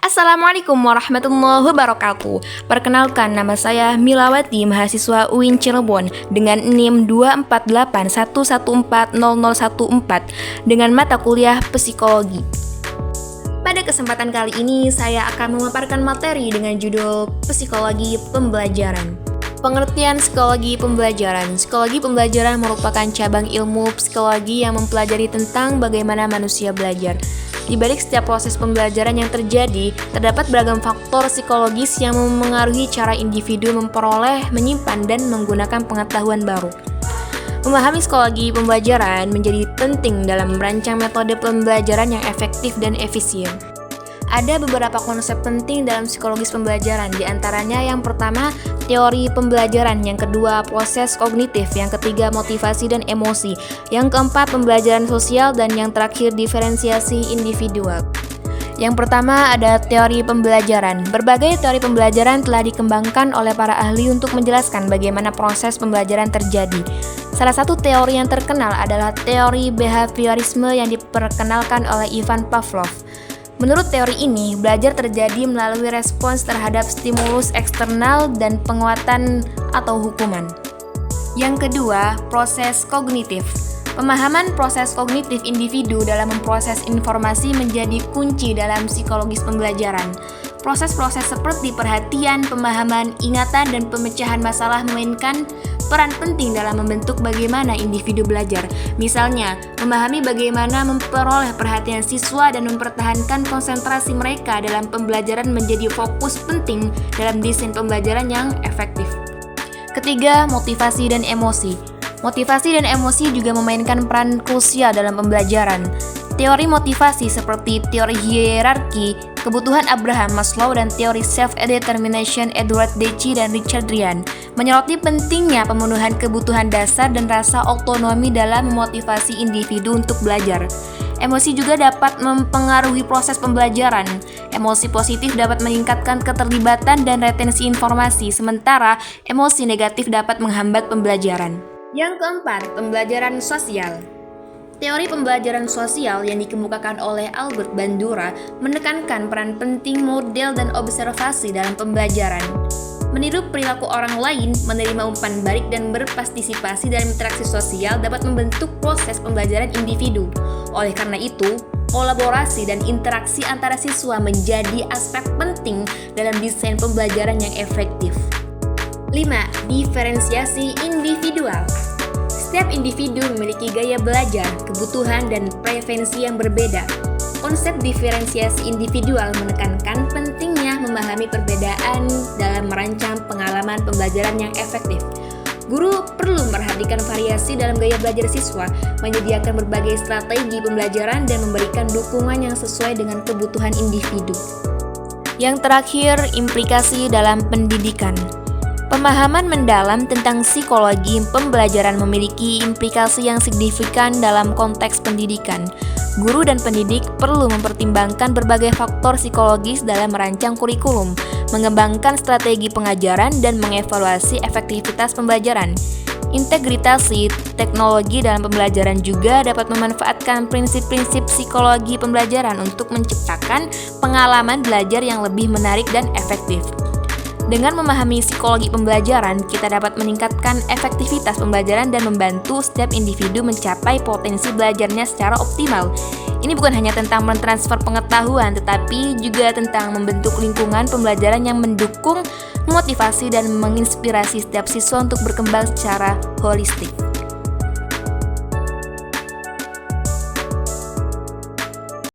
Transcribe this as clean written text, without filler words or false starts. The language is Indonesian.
Assalamualaikum warahmatullahi wabarakatuh. Perkenalkan, nama saya Milawati, mahasiswa UIN Cirebon dengan NIM 24811140014 dengan mata kuliah Psikologi. Pada kesempatan kali ini, saya akan memaparkan materi dengan judul Psikologi Pembelajaran. Pengertian psikologi pembelajaran. Psikologi pembelajaran merupakan cabang ilmu psikologi yang mempelajari tentang bagaimana manusia belajar. Di balik setiap proses pembelajaran yang terjadi, terdapat beragam faktor psikologis yang memengaruhi cara individu memperoleh, menyimpan, dan menggunakan pengetahuan baru. Memahami psikologi pembelajaran menjadi penting dalam merancang metode pembelajaran yang efektif dan efisien. Ada beberapa konsep penting dalam psikologis pembelajaran, di antaranya yang pertama, teori pembelajaran, yang kedua, proses kognitif, yang ketiga, motivasi dan emosi, yang keempat, pembelajaran sosial, dan yang terakhir, diferensiasi individual. Yang pertama ada teori pembelajaran. Berbagai teori pembelajaran telah dikembangkan oleh para ahli untuk menjelaskan bagaimana proses pembelajaran terjadi. Salah satu teori yang terkenal adalah teori behaviorisme yang diperkenalkan oleh Ivan Pavlov. Menurut teori ini, belajar terjadi melalui respons terhadap stimulus eksternal dan penguatan atau hukuman. Yang kedua, proses kognitif. Pemahaman proses kognitif individu dalam memproses informasi menjadi kunci dalam psikologis pembelajaran. Proses-proses seperti perhatian, pemahaman, ingatan, dan pemecahan masalah memainkan peran penting dalam membentuk bagaimana individu belajar. Misalnya, memahami bagaimana memperoleh perhatian siswa dan mempertahankan konsentrasi mereka dalam pembelajaran menjadi fokus penting dalam desain pembelajaran yang efektif. Ketiga, motivasi dan emosi. Motivasi dan emosi juga memainkan peran krusial dalam pembelajaran. Teori motivasi seperti teori hierarki kebutuhan Abraham Maslow dan teori self-determination Edward Deci dan Richard Ryan menyoroti pentingnya pemenuhan kebutuhan dasar dan rasa otonomi dalam memotivasi individu untuk belajar. Emosi juga dapat mempengaruhi proses pembelajaran. Emosi positif dapat meningkatkan keterlibatan dan retensi informasi, sementara emosi negatif dapat menghambat pembelajaran. Yang keempat, pembelajaran sosial. Teori pembelajaran sosial yang dikemukakan oleh Albert Bandura menekankan peran penting model dan observasi dalam pembelajaran. Meniru perilaku orang lain, menerima umpan balik, dan berpartisipasi dalam interaksi sosial dapat membentuk proses pembelajaran individu. Oleh karena itu, kolaborasi dan interaksi antara siswa menjadi aspek penting dalam desain pembelajaran yang efektif. 5. Diferensiasi individual. Setiap individu memiliki gaya belajar, kebutuhan, dan preferensi yang berbeda. Konsep diferensiasi individual menekankan pentingnya memahami perbedaan dalam merancang pengalaman pembelajaran yang efektif. Guru perlu memperhatikan variasi dalam gaya belajar siswa, menyediakan berbagai strategi pembelajaran, dan memberikan dukungan yang sesuai dengan kebutuhan individu. Yang terakhir, implikasi dalam pendidikan. Pemahaman mendalam tentang psikologi pembelajaran memiliki implikasi yang signifikan dalam konteks pendidikan. Guru dan pendidik perlu mempertimbangkan berbagai faktor psikologis dalam merancang kurikulum, mengembangkan strategi pengajaran, dan mengevaluasi efektivitas pembelajaran. Integrasi teknologi dalam pembelajaran juga dapat memanfaatkan prinsip-prinsip psikologi pembelajaran untuk menciptakan pengalaman belajar yang lebih menarik dan efektif. Dengan memahami psikologi pembelajaran, kita dapat meningkatkan efektivitas pembelajaran dan membantu setiap individu mencapai potensi belajarnya secara optimal. Ini bukan hanya tentang mentransfer pengetahuan, tetapi juga tentang membentuk lingkungan pembelajaran yang mendukung, memotivasi, dan menginspirasi setiap siswa untuk berkembang secara holistik.